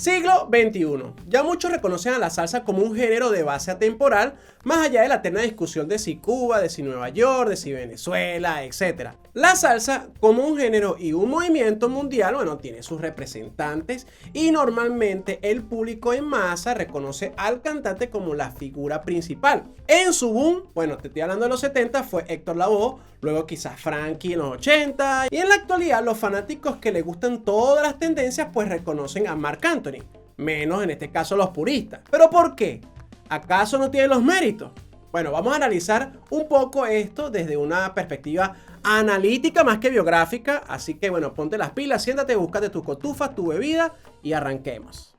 Siglo XXI. Ya muchos reconocen a la salsa como un género de base atemporal, más allá de la eterna discusión de si Cuba, de si Nueva York, de si Venezuela, etc. La salsa, como un género y un movimiento mundial, bueno, tiene sus representantes y normalmente el público en masa reconoce al cantante como la figura principal. En su boom, bueno, te estoy hablando de los 70, fue Héctor Lavoe, luego quizás Frankie en los 80, y en la actualidad los fanáticos que le gustan todas las tendencias pues reconocen a Marc Anthony, menos en este caso los puristas. ¿Pero por qué? ¿Acaso no tiene los méritos? Bueno, vamos a analizar un poco esto desde una perspectiva analítica más que biográfica, así que bueno, ponte las pilas, siéntate, búscate tu cotufa, tu bebida y arranquemos.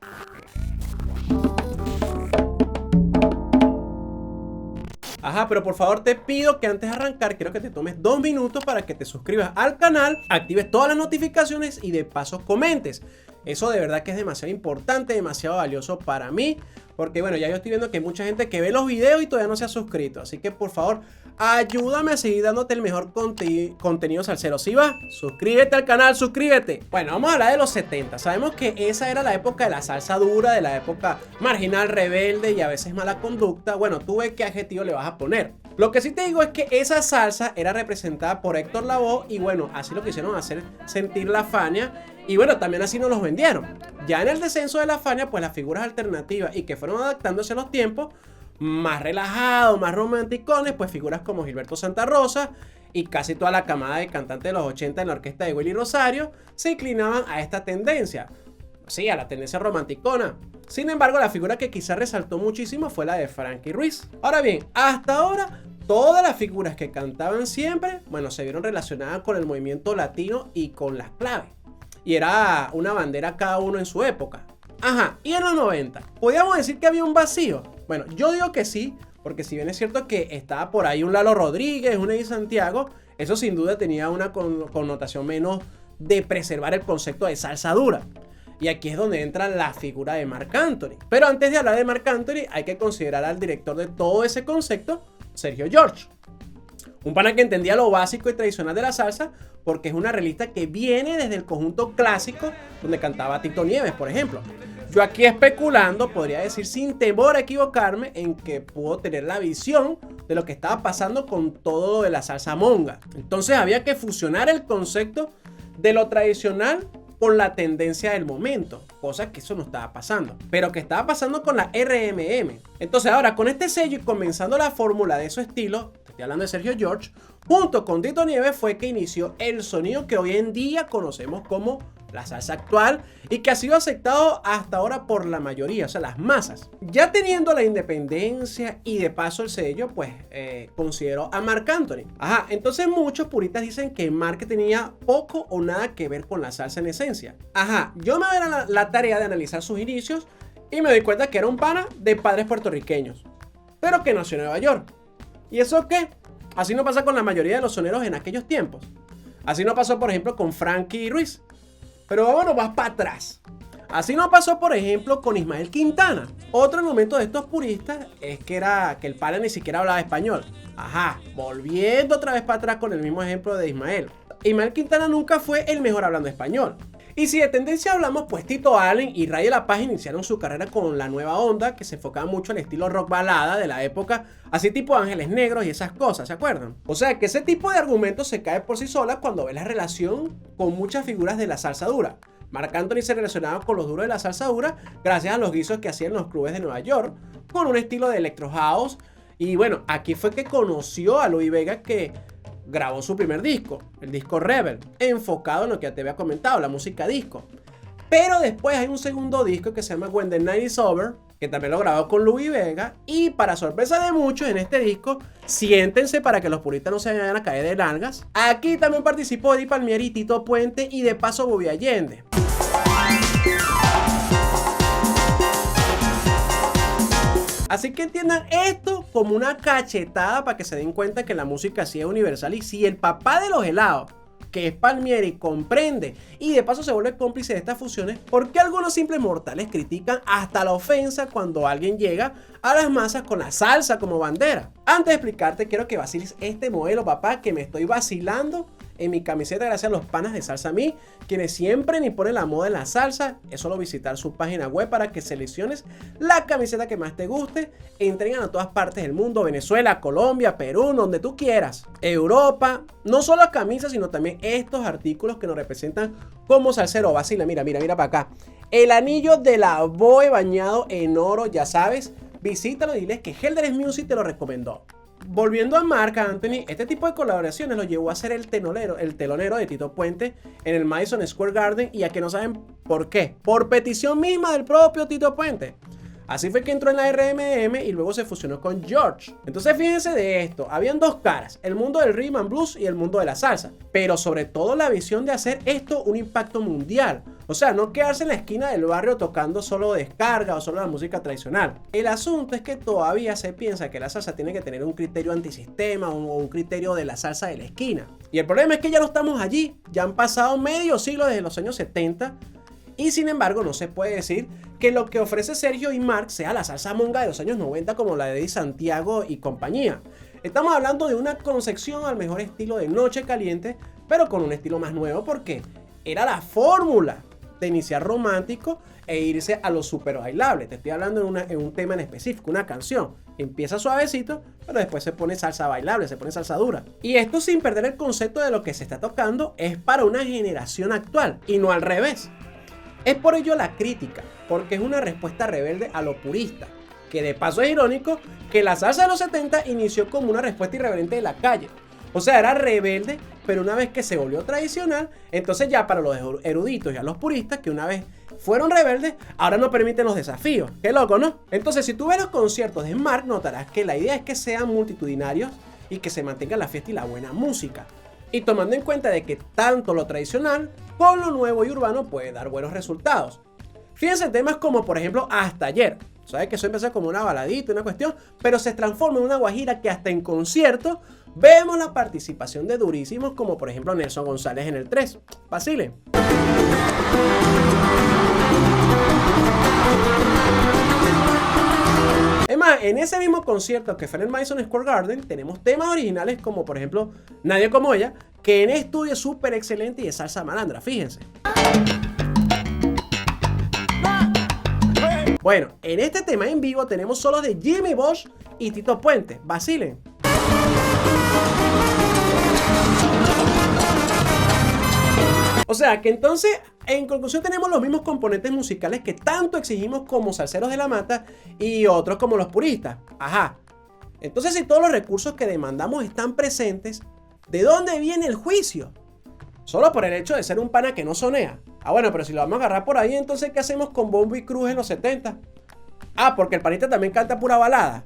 Ajá, pero por favor te pido que antes de arrancar quiero que te tomes 2 minutos para que te suscribas al canal, actives todas las notificaciones y de paso comentes. Eso de verdad que es demasiado importante, demasiado valioso para mí, porque bueno, ya yo estoy viendo que hay mucha gente que ve los videos y todavía no se ha suscrito, así que por favor ayúdame a seguir dándote el mejor contenido salsero. Si vas, suscríbete al canal, suscríbete. Bueno, vamos a hablar de los 70. Sabemos que esa era la época de la salsa dura, de la época marginal, rebelde y a veces mala conducta. Bueno, tú ves qué adjetivo le vas a poner. Lo que sí te digo es que esa salsa era representada por Héctor Lavoe y bueno, así lo quisieron hacer sentir la Fania. Y bueno, también así nos los vendieron. Ya en el descenso de la Fania, pues las figuras alternativas y que fueron adaptándose a los tiempos, más relajados, más romanticones, pues figuras como Gilberto Santa Rosa y casi toda la camada de cantantes de los 80 en la orquesta de Willy Rosario se inclinaban a esta tendencia. Sí, a la tendencia romanticona. Sin embargo, la figura que quizá resaltó muchísimo fue la de Frankie Ruiz. Ahora bien, hasta ahora todas las figuras que cantaban siempre, bueno, se vieron relacionadas con el movimiento latino y con las claves. Y era una bandera cada uno en su época. Ajá, y en los 90, ¿podríamos decir que había un vacío? Bueno, yo digo que sí, porque si bien es cierto que estaba por ahí un Lalo Rodríguez, un Eddie Santiago, eso sin duda tenía una connotación menos de preservar el concepto de salsa dura. Y aquí es donde entra la figura de Marc Anthony. Pero antes de hablar de Marc Anthony, hay que considerar al director de todo ese concepto, Sergio George. Un pana que entendía lo básico y tradicional de la salsa, porque es una arreglista que viene desde el conjunto clásico donde cantaba Tito Nieves, por ejemplo. Yo aquí especulando, podría decir sin temor a equivocarme, en que pudo tener la visión de lo que estaba pasando con todo de la salsa monga. Entonces había que fusionar el concepto de lo tradicional con la tendencia del momento, cosa que eso no estaba pasando, pero que estaba pasando con la RMM. Entonces ahora con este sello y comenzando la fórmula de su estilo, estoy hablando de Sergio George, junto con Tito Nieves fue que inició el sonido que hoy en día conocemos como la salsa actual y que ha sido aceptado hasta ahora por la mayoría, o sea, las masas. Ya teniendo la independencia y de paso el sello, pues consideró a Marc Anthony. Ajá, entonces muchos puristas dicen que Marc tenía poco o nada que ver con la salsa en esencia. Ajá, yo me doy la tarea de analizar sus inicios y me doy cuenta que era un pana de padres puertorriqueños, pero que nació en Nueva York. ¿Y eso qué? Así no pasa con la mayoría de los soneros en aquellos tiempos. Así no pasó, por ejemplo, con Frankie Ruiz. Pero vámonos más para atrás. Así no pasó, por ejemplo, con Ismael Quintana. Otro argumento de estos puristas es que el pana ni siquiera hablaba español. Ajá, volviendo otra vez para atrás con el mismo ejemplo de Ismael. Ismael Quintana nunca fue el mejor hablando español. Y si de tendencia hablamos, pues Tito Allen y Ray de la Paz iniciaron su carrera con la nueva onda, que se enfocaba mucho en el estilo rock balada de la época, así tipo Ángeles Negros y esas cosas, ¿se acuerdan? O sea que ese tipo de argumentos se cae por sí sola cuando ves la relación con muchas figuras de la salsa dura. Marc Anthony se relacionaba con los duros de la salsa dura gracias a los guisos que hacían los clubes de Nueva York, con un estilo de electro house. Y bueno, aquí fue que conoció a Louie Vega, que grabó su primer disco, el disco Rebel, enfocado en lo que ya te había comentado, la música disco. Pero después hay un segundo disco que se llama When the Night is Over, que también lo grabó con Louie Vega, y para sorpresa de muchos en este disco, siéntense para que los puristas no se vayan a caer de nalgas, aquí también participó Eddie Palmieri, Tito Puente y de paso Bobby Allende. Así que entiendan esto como una cachetada para que se den cuenta que la música sí es universal, y si el papá de los helados, que es Palmieri, comprende y de paso se vuelve cómplice de estas fusiones, ¿por qué algunos simples mortales critican hasta la ofensa cuando alguien llega a las masas con la salsa como bandera? Antes de explicarte, quiero que vaciles este modelo, papá, que me estoy vacilando en mi camiseta gracias a los panas de Salsa Me, quienes siempre ni ponen la moda en la salsa. Es solo visitar su página web para que selecciones la camiseta que más te guste e entregan a todas partes del mundo, Venezuela, Colombia, Perú, donde tú quieras, Europa. No solo camisas, sino también estos artículos que nos representan como salsero. Vacila, mira para acá. El anillo de la Boe bañado en oro, ya sabes. Visítalo y diles que Helderes Music te lo recomendó. Volviendo a Marc Anthony, este tipo de colaboraciones lo llevó a ser el telonero de Tito Puente en el Madison Square Garden, y a que no saben por qué. Por petición misma del propio Tito Puente. Así fue que entró en la RMM y luego se fusionó con George. Entonces fíjense de esto, habían dos caras, el mundo del rhythm and blues y el mundo de la salsa, pero sobre todo la visión de hacer esto un impacto mundial. O sea, no quedarse en la esquina del barrio tocando solo descarga o solo la música tradicional. El asunto es que todavía se piensa que la salsa tiene que tener un criterio antisistema o un criterio de la salsa de la esquina. Y el problema es que ya no estamos allí, ya han pasado medio siglo desde los años 70. Y sin embargo no se puede decir que lo que ofrece Sergio y Marc sea la salsa monga de los años 90 como la de Eddie Santiago y compañía. Estamos hablando de una concepción al mejor estilo de Noche Caliente, pero con un estilo más nuevo, porque era la fórmula de iniciar romántico e irse a lo super bailable. Te estoy hablando en un tema en específico, una canción. Empieza suavecito, pero después se pone salsa bailable, se pone salsa dura. Y esto, sin perder el concepto de lo que se está tocando, es para una generación actual y no al revés. Es por ello la crítica, porque es una respuesta rebelde a lo purista, que de paso es irónico que la salsa de los 70 inició como una respuesta irreverente de la calle. O sea, era rebelde, pero una vez que se volvió tradicional, entonces ya para los eruditos y a los puristas que una vez fueron rebeldes, ahora no permiten los desafíos. Qué loco, ¿no? Entonces, si tú ves los conciertos de Marc, notarás que la idea es que sean multitudinarios y que se mantenga la fiesta y la buena música. Y tomando en cuenta de que tanto lo tradicional con lo nuevo y urbano puede dar buenos resultados. Fíjense en temas como por ejemplo Hasta Ayer. Sabes que eso empezó como una baladita, una cuestión, pero se transforma en una guajira que hasta en concierto vemos la participación de durísimos como por ejemplo Nelson González en el 3. Vacile. Es más, en ese mismo concierto que fue en el Madison Square Garden, tenemos temas originales como por ejemplo Nadie Como Ella, que en estudio es súper excelente y es salsa malandra, fíjense. Bueno, en este tema en vivo tenemos solos de Jimmy Bosch y Tito Puente. Vacilen. O sea que entonces, en conclusión, tenemos los mismos componentes musicales que tanto exigimos como salseros de la mata y otros como los puristas. Ajá. Entonces, si todos los recursos que demandamos están presentes, ¿de dónde viene el juicio? Solo por el hecho de ser un pana que no sonea. Ah, bueno, pero si lo vamos a agarrar por ahí, entonces ¿qué hacemos con Bombo y Cruz en los 70? Ah, porque el panita también canta pura balada.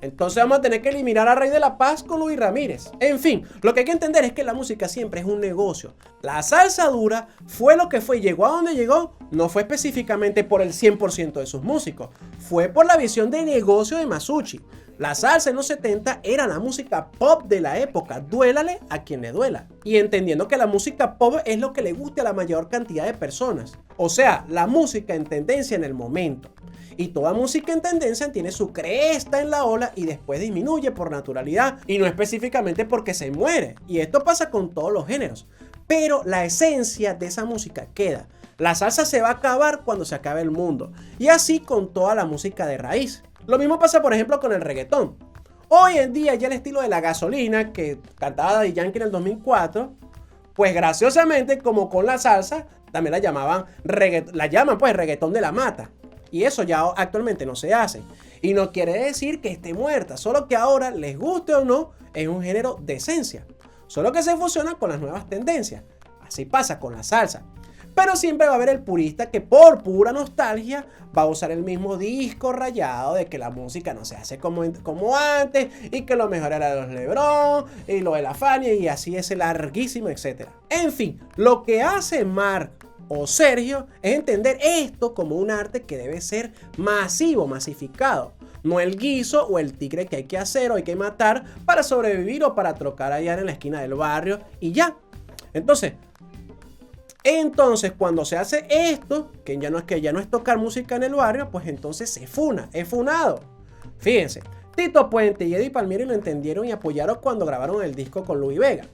Entonces vamos a tener que eliminar a Rey de la Paz con Luis Ramírez. En fin, lo que hay que entender es que la música siempre es un negocio. La salsa dura fue lo que fue y llegó a donde llegó. No fue específicamente por el 100% de sus músicos. Fue por la visión de negocio de Masucci. La salsa en los 70 era la música pop de la época, duélale a quien le duela. Y entendiendo que la música pop es lo que le guste a la mayor cantidad de personas. O sea, la música en tendencia en el momento. Y toda música en tendencia tiene su cresta en la ola y después disminuye por naturalidad y no específicamente porque se muere. Y esto pasa con todos los géneros. Pero la esencia de esa música queda. La salsa se va a acabar cuando se acabe el mundo. Y así con toda la música de raíz. Lo mismo pasa por ejemplo con el reggaetón. Hoy en día ya el estilo de la gasolina que cantaba Daddy Yankee en el 2004, pues graciosamente como con la salsa también la llaman pues reggaetón de la mata. Y eso ya actualmente no se hace. Y no quiere decir que esté muerta, solo que ahora, les guste o no, es un género de esencia. Solo que se fusiona con las nuevas tendencias. Así pasa con la salsa. Pero siempre va a haber el purista que por pura nostalgia va a usar el mismo disco rayado de que la música no se hace como antes y que lo mejor era los Lebron y lo de la Fania y así es larguísimo, etc. En fin, lo que hace Marc o Sergio es entender esto como un arte que debe ser masivo, masificado. No el guiso o el tigre que hay que hacer o hay que matar para sobrevivir o para trocar allá en la esquina del barrio y ya. Entonces, cuando se hace esto, que ya no es tocar música en el barrio, pues entonces se funa, es funado. Fíjense, Tito Puente y Eddie Palmieri lo entendieron y apoyaron cuando grabaron el disco con Luis Vega.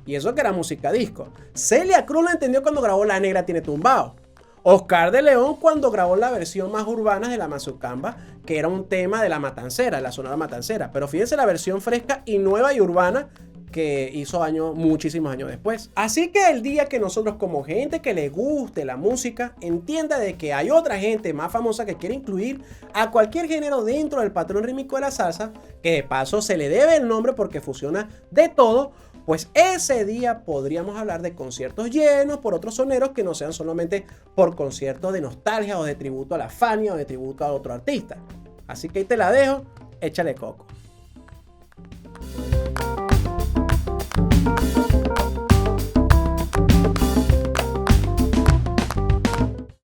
Y eso que era música disco. Celia Cruz lo entendió cuando grabó La Negra Tiene Tumbao. Oscar de León cuando grabó la versión más urbana de La Mazucamba, que era un tema de La Matancera, la Sonora Matancera. Pero fíjense la versión fresca y nueva y urbana que hizo muchísimos años después. Así que el día que nosotros como gente que le guste la música entienda de que hay otra gente más famosa que quiere incluir a cualquier género dentro del patrón rítmico de la salsa, que de paso se le debe el nombre porque fusiona de todo, pues ese día podríamos hablar de conciertos llenos por otros soneros que no sean solamente por conciertos de nostalgia o de tributo a la Fania o de tributo a otro artista. Así que ahí te la dejo, échale coco.